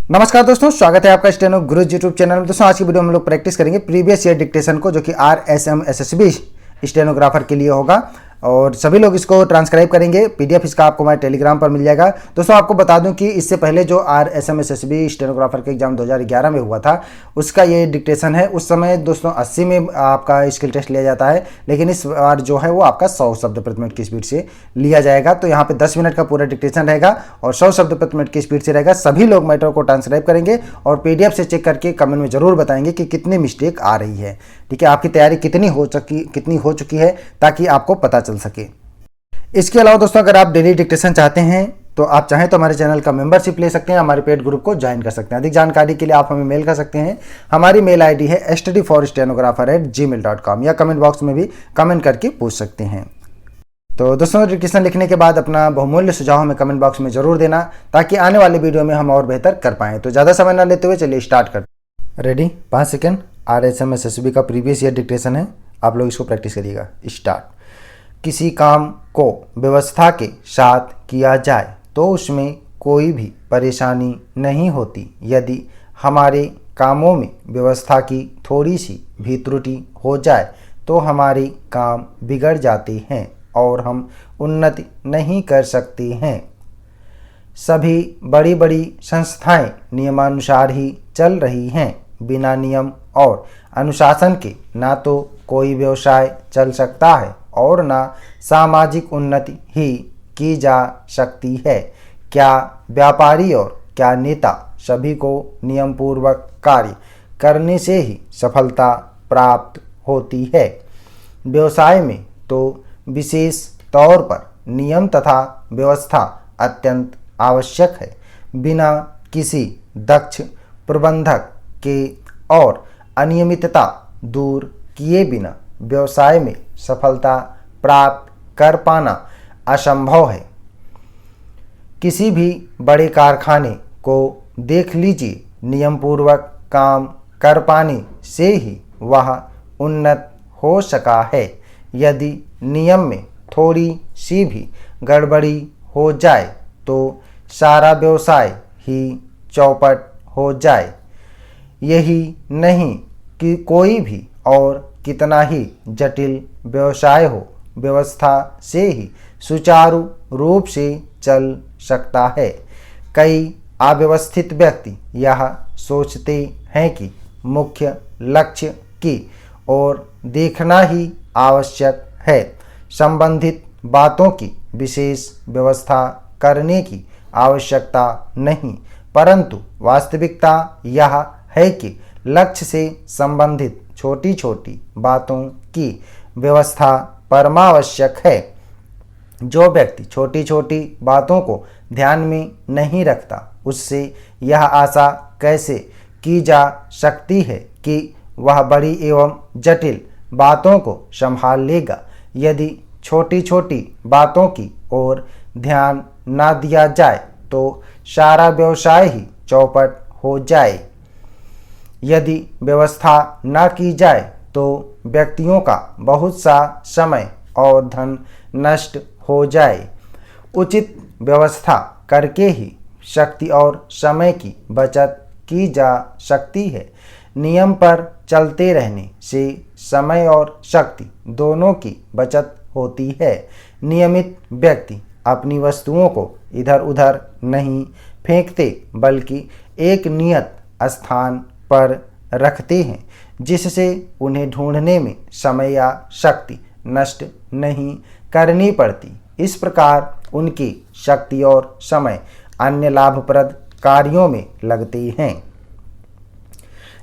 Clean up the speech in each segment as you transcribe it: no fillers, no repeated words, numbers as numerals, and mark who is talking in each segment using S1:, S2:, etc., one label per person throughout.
S1: नमस्कार दोस्तों, स्वागत है आपका स्टेनो गुरुज यूट्यूब चैनल में। दोस्तों आज की वीडियो में हम लोग प्रैक्टिस करेंगे प्रीवियस ईयर डिक्टेशन को, जो कि RSM SSB स्टेनोग्राफर के लिए होगा और सभी लोग इसको ट्रांसक्राइब करेंगे। PDF इसका आपको हमारे टेलीग्राम पर मिल जाएगा। दोस्तों आपको बता दूं कि इससे पहले जो RSM SSB स्टेनोग्राफर का एग्जाम 2011 में हुआ था, उसका ये डिक्टेशन है। उस समय दोस्तों 80 में आपका स्किल टेस्ट लिया जाता है, लेकिन इस बार जो है वो आपका 100 शब्द प्रति मिनट की स्पीड से लिया जाएगा। तो यहाँ पे 10 मिनट का पूरा डिक्टेशन रहेगा और 100 शब्द प्रति मिनट की स्पीड से रहेगा। सभी लोग मैटर को ट्रांसक्राइब करेंगे और PDF से चेक करके कमेंट में जरूर बताएंगे कि कितनी मिस्टेक आ रही है। ठीक है, आपकी तैयारी कितनी हो चुकी है, ताकि आपको पता चल सके। इसके अलावा दोस्तों अगर आप डेली डिक्टेशन चाहते हैं तो आप चाहें तो हमारे चैनल का मेंबरशिप ले सकते हैं, हमारे पेड ग्रुप को ज्वाइन कर सकते हैं। अधिक जानकारी के लिए आप हमें मेल कर सकते हैं। हमारी मेल आईडी है studyforstenographer@gmail.com, या कमेंट बॉक्स में भी कमेंट करके पूछ सकते हैं। तो दोस्तों डिक्टेशन लिखने के बाद अपना बहुमूल्य सुझाव हमें कमेंट बॉक्स में जरूर देना, ताकि आने वाले वीडियो में हम और बेहतर कर पाएँ। तो ज़्यादा समय ना लेते हुए चलिए स्टार्ट करते हैं। Ready, 5 second. RSM SSB का प्रीवियस ईयर डिक्टेशन है, आप लोग इसको प्रैक्टिस करिएगा। स्टार्ट। किसी काम को व्यवस्था के साथ किया जाए तो उसमें कोई भी परेशानी नहीं होती। यदि हमारे कामों में व्यवस्था की थोड़ी सी भी त्रुटि हो जाए तो हमारे काम बिगड़ जाते हैं और हम उन्नति नहीं कर सकते हैं। सभी बड़ी बड़ी संस्थाएं नियमानुसार ही चल रही हैं। बिना नियम और अनुशासन के ना तो कोई व्यवसाय चल सकता है और ना सामाजिक उन्नति ही की जा सकती है। क्या व्यापारी और क्या नेता, सभी को नियम पूर्वक कार्य करने से ही सफलता प्राप्त होती है। व्यवसाय में तो विशेष तौर पर नियम तथा व्यवस्था अत्यंत आवश्यक है। बिना किसी दक्ष प्रबंधक के और अनियमितता दूर किए बिना व्यवसाय में सफलता प्राप्त कर पाना असंभव है। किसी भी बड़े कारखाने को देख लीजिए, नियम पूर्वक काम कर पाने से ही वह उन्नत हो सका है। यदि नियम में थोड़ी सी भी गड़बड़ी हो जाए तो सारा व्यवसाय ही चौपट हो जाए। यही नहीं कि कोई भी और कितना ही जटिल व्यवसाय हो, व्यवस्था से ही सुचारू रूप से चल सकता है। कई अव्यवस्थित व्यक्ति यह सोचते हैं कि मुख्य लक्ष्य की ओर देखना ही आवश्यक है। संबंधित बातों की विशेष व्यवस्था करने की आवश्यकता नहीं, परंतु वास्तविकता यह है कि लक्ष्य से संबंधित छोटी छोटी बातों की व्यवस्था परमावश्यक है। जो व्यक्ति छोटी छोटी बातों को ध्यान में नहीं रखता, उससे यह आशा कैसे की जा सकती है कि वह बड़ी एवं जटिल बातों को संभाल लेगा। यदि छोटी छोटी बातों की ओर ध्यान न दिया जाए तो सारा व्यवसाय ही चौपट हो जाए। यदि व्यवस्था न की जाए तो व्यक्तियों का बहुत सा समय और धन नष्ट हो जाए। उचित व्यवस्था करके ही शक्ति और समय की बचत की जा सकती है। नियम पर चलते रहने से समय और शक्ति दोनों की बचत होती है। नियमित व्यक्ति अपनी वस्तुओं को इधर उधर नहीं फेंकते, बल्कि एक नियत स्थान पर रखते हैं, जिससे उन्हें ढूंढने में समय या शक्ति नष्ट नहीं करनी पड़ती। इस प्रकार उनकी शक्ति और समय अन्य लाभप्रद कार्यों में लगते हैं।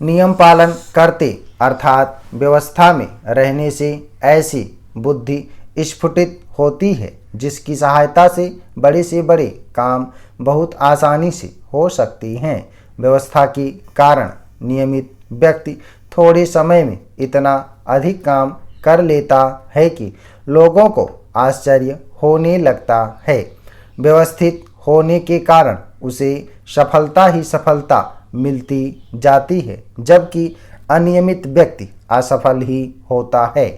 S1: नियम पालन करते अर्थात व्यवस्था में रहने से ऐसी बुद्धि स्फुटित होती है जिसकी सहायता से बड़े काम बहुत आसानी से हो सकते हैं। व्यवस्था के कारण नियमित व्यक्ति थोड़े समय में इतना अधिक काम कर लेता है कि लोगों को आश्चर्य होने लगता है। व्यवस्थित होने के कारण उसे सफलता ही सफलता मिलती जाती है, जबकि अनियमित व्यक्ति असफल ही होता है।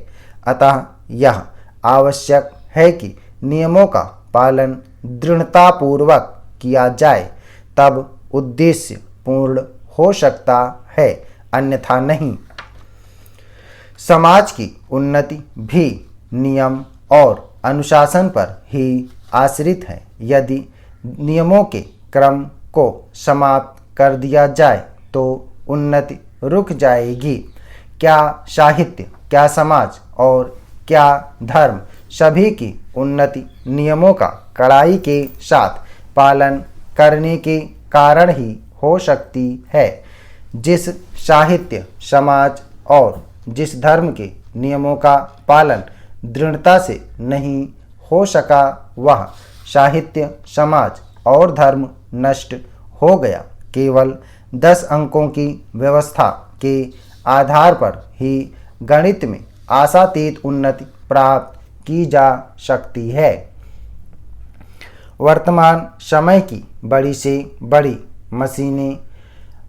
S1: अतः यह आवश्यक है कि नियमों का पालन दृढ़तापूर्वक किया जाए, तब उद्देश्य पूर्ण हो सकता है, अन्यथा नहीं। समाज की उन्नति भी नियम और अनुशासन पर ही आश्रित है। यदि नियमों के क्रम को समाप्त कर दिया जाए तो उन्नति रुक जाएगी। क्या साहित्य, क्या समाज और क्या धर्म, सभी की उन्नति नियमों का कड़ाई के साथ पालन करने के कारण ही हो सकती है। जिस साहित्य, समाज और जिस धर्म के नियमों का पालन दृढ़ता से नहीं हो सका, वह साहित्य, समाज और धर्म नष्ट हो गया। केवल 10 अंकों की व्यवस्था के आधार पर ही गणित में आशातीत उन्नति प्राप्त की जा सकती है। वर्तमान समय की बड़ी से बड़ी मशीनें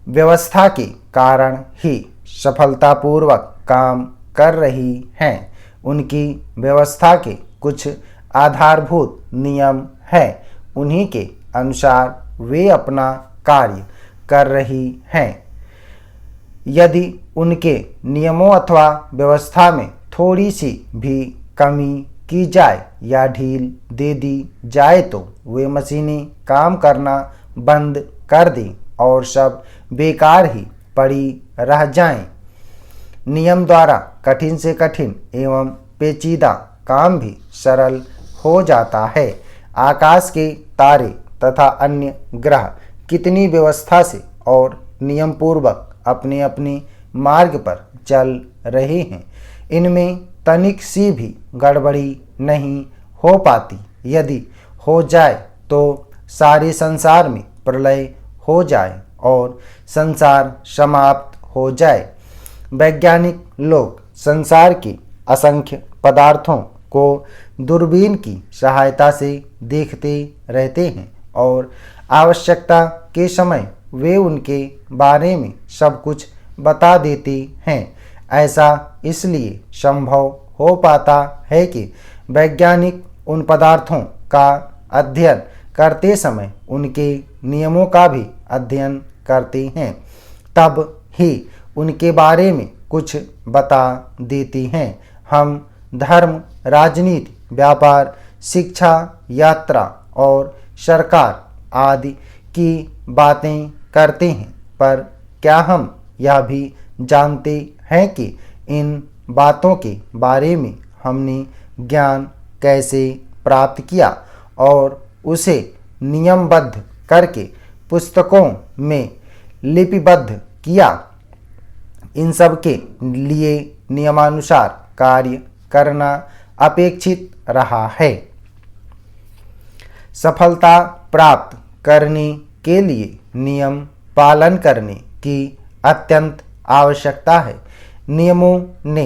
S1: व्यवस्था के कारण ही सफलतापूर्वक काम कर रही हैं। उनकी व्यवस्था के कुछ आधारभूत नियम हैं, उन्हीं के अनुसार वे अपना कार्य कर रही हैं। यदि उनके नियमों अथवा व्यवस्था में थोड़ी सी भी कमी की जाए या ढील दे दी जाए तो वे मशीनें काम करना बंद कर दें और सब बेकार ही पड़ी रह जाएं। नियम द्वारा कठिन से कठिन एवं पेचीदा काम भी सरल हो जाता है। आकाश के तारे तथा अन्य ग्रह कितनी व्यवस्था से और नियम पूर्वक अपने अपने मार्ग पर चल रहे हैं। इनमें तनिक सी भी गड़बड़ी नहीं हो पाती। यदि हो जाए तो सारे संसार में प्रलय हो जाए और संसार समाप्त हो जाए। वैज्ञानिक लोग संसार के असंख्य पदार्थों को दूरबीन की सहायता से देखते रहते हैं और आवश्यकता के समय वे उनके बारे में सब कुछ बता देते हैं। ऐसा इसलिए संभव हो पाता है कि वैज्ञानिक उन पदार्थों का अध्ययन करते समय उनके नियमों का भी अध्ययन करते हैं, तब ही उनके बारे में कुछ बता देती हैं। हम धर्म, राजनीति, व्यापार, शिक्षा, यात्रा और सरकार आदि की बातें करते हैं, पर क्या हम यह भी जानते हैं कि इन बातों के बारे में हमने ज्ञान कैसे प्राप्त किया और उसे नियमबद्ध करके पुस्तकों में लिपिबद्ध किया। इन सब के लिए नियमानुसार कार्य करना अपेक्षित रहा है। सफलता प्राप्त करने के लिए नियम पालन करने की अत्यंत आवश्यकता है। नियमों ने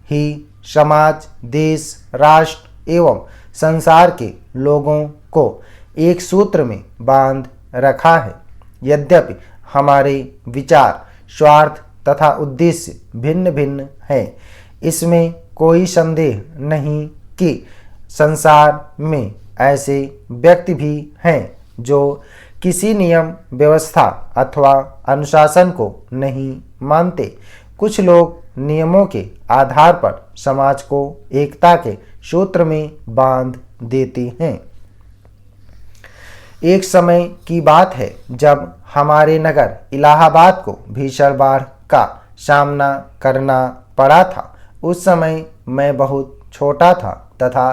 S1: ही समाज, देश, राष्ट्र एवं संसार के लोगों को एक सूत्र में बांध रखा है। यद्यपि हमारे विचार, स्वार्थ तथा उद्देश्य भिन्न भिन्न हैं, इसमें कोई संदेह नहीं कि संसार में ऐसे व्यक्ति भी हैं जो किसी नियम, व्यवस्था अथवा अनुशासन को नहीं मानते। कुछ लोग नियमों के आधार पर समाज को एकता के सूत्र में बांध देते हैं। एक समय की बात है जब हमारे नगर इलाहाबाद को भीषण बाढ़ का सामना करना पड़ा था। उस समय मैं बहुत छोटा था तथा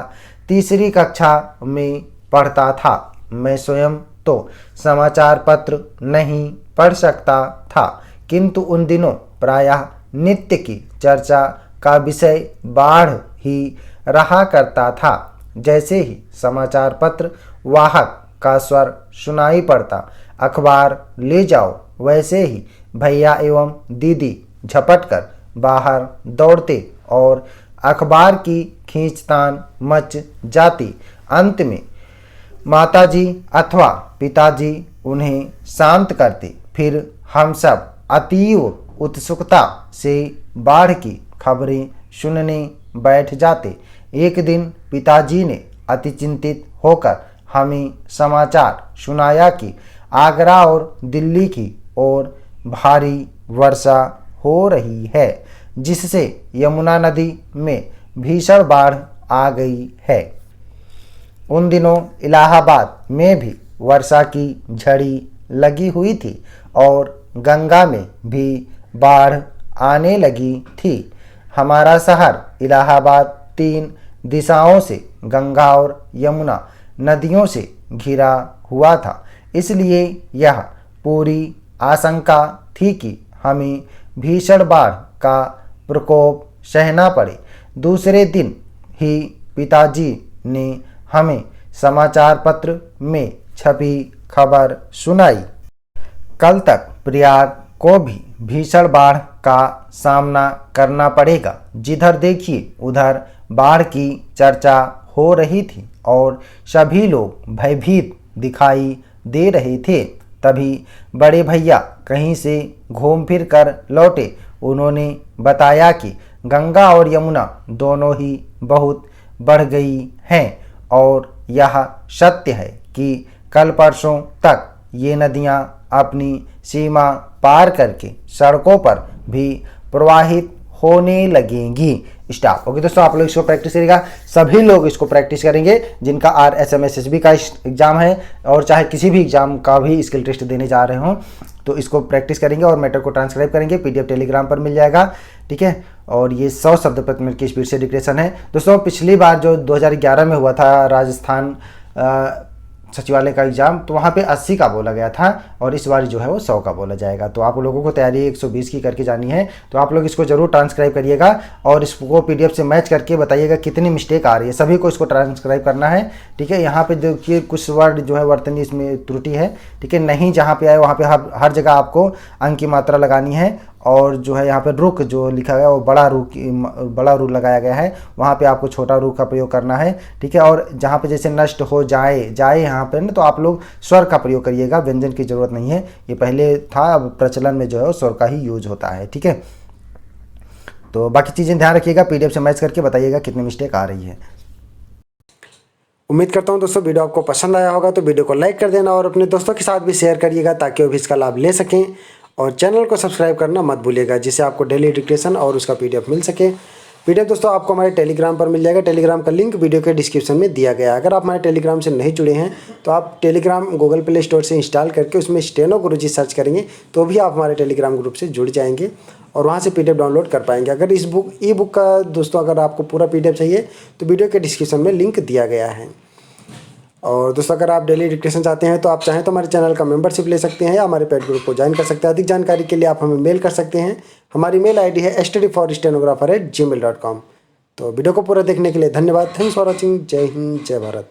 S1: तीसरी कक्षा में पढ़ता था। मैं स्वयं तो समाचार पत्र नहीं पढ़ सकता था, किंतु उन दिनों प्रायः नित्य की चर्चा का विषय बाढ़ ही रहा करता था। जैसे ही समाचार पत्र वाहक का स्वर सुनाई पड़ता, अखबार ले जाओ, वैसे ही भैया एवं दीदी झपटकर बाहर दौड़ते और अखबार की खींचतान मच जाती। अंत में माताजी अथवा पिताजी उन्हें शांत करते। फिर हम सब अतीव उत्सुकता से बाढ़ की खबरें सुनने बैठ जाते। एक दिन पिताजी ने अति चिंतित होकर हमें समाचार सुनाया कि आगरा और दिल्ली की और भारी वर्षा हो रही है, जिससे यमुना नदी में भीषण बाढ़ आ गई है। उन दिनों इलाहाबाद में भी वर्षा की झड़ी लगी हुई थी और गंगा में भी बाढ़ आने लगी थी। हमारा शहर इलाहाबाद 3 दिशाओं से गंगा और यमुना नदियों से घिरा हुआ था, इसलिए यह पूरी आशंका थी कि हमें भीषण बाढ़ का प्रकोप सहना पड़े। दूसरे दिन ही पिताजी ने हमें समाचार पत्र में छपी खबर सुनाई। कल तक प्रयाग को भी भीषण बाढ़ का सामना करना पड़ेगा। जिधर देखिए उधर बाढ़ की चर्चा हो रही थी और सभी लोग भयभीत दिखाई दे रहे थे। तभी बड़े भैया कहीं से घूम फिर कर लौटे। उन्होंने बताया कि गंगा और यमुना दोनों ही बहुत बढ़ गई हैं और यह सत्य है कि कल परसों तक ये नदियां अपनी सीमा पार करके सड़कों पर भी प्रवाहित होने लगेंगी। स्टार्ट ओके दोस्तों, आप लोग इसको प्रैक्टिस करिएगा। सभी लोग इसको प्रैक्टिस करेंगे जिनका RSMSSB का एग्जाम है और चाहे किसी भी एग्जाम का भी स्किल टेस्ट देने जा रहे हों, तो इसको प्रैक्टिस करेंगे और मैटर को ट्रांसक्राइब करेंगे। PDF टेलीग्राम पर मिल जाएगा, ठीक है। और ये 100 शब्द प्रति मिनट की स्पीड से डिक्टेशन है। दोस्तों पिछली बार जो 2011 में हुआ था राजस्थान सचिवालय का एग्जाम, तो वहाँ पे 80 का बोला गया था और इस बार जो है वो 100 का बोला जाएगा। तो आप लोगों को तैयारी 120 की करके जानी है, तो आप लोग इसको जरूर ट्रांसक्राइब करिएगा और इसको PDF से मैच करके बताइएगा कितनी मिस्टेक आ रही है। सभी को इसको ट्रांसक्राइब करना है, ठीक है। यहाँ पे देखिए कुछ वर्ड जो है वर्तनी इसमें त्रुटि है, ठीक है। नहीं जहाँ पे आए वहाँ पे हर जगह आपको अंक की मात्रा लगानी है और जो है यहाँ पे रुक जो लिखा गया वो बड़ा रू लगाया गया है, वहाँ पे आपको छोटा रू का प्रयोग करना है, ठीक है। और जहाँ पे जैसे नष्ट हो जाए यहाँ पे ना, तो आप लोग स्वर का प्रयोग करिएगा, व्यंजन की जरूरत नहीं है। ये पहले था, अब प्रचलन में जो है स्वर का ही यूज होता है, ठीक है। तो बाकी चीज़ें ध्यान रखिएगा, PDF से मैच करके बताइएगा कितनी मिस्टेक आ रही है। उम्मीद करता हूँ दोस्तों वीडियो आपको पसंद आया होगा, तो वीडियो को लाइक कर देना और अपने दोस्तों के साथ भी शेयर करिएगा ताकि वो भी इसका लाभ ले सकें। और चैनल को सब्सक्राइब करना मत भूलिएगा, जिससे आपको डेली डिक्टेशन और उसका PDF मिल सके। PDF दोस्तों आपको हमारे टेलीग्राम पर मिल जाएगा। टेलीग्राम का लिंक वीडियो के डिस्क्रिप्शन में दिया गया है। अगर आप हमारे टेलीग्राम से नहीं जुड़े हैं तो आप टेलीग्राम गूगल प्ले स्टोर से इंस्टॉल करके उसमें स्टेनो गुरुजी सर्च करेंगे तो भी आप हमारे टेलीग्राम ग्रुप से जुड़ जाएंगे और वहाँ से PDF डाउनलोड कर पाएंगे। अगर इस ई बुक का दोस्तों अगर आपको पूरा PDF चाहिए तो वीडियो के डिस्क्रिप्शन में लिंक दिया गया है। और दोस्तों अगर आप डेली डिक्टेशन चाहते हैं तो आप चाहें तो हमारे चैनल का मेंबरशिप ले सकते हैं या हमारे पेड ग्रुप को ज्वाइन कर सकते हैं। अधिक जानकारी के लिए आप हमें मेल कर सकते हैं। हमारी मेल ID है studyforstenographer@gmail.com। तो वीडियो को पूरा देखने के लिए धन्यवाद। Thanks for watching. जय हिंद, जय भारत।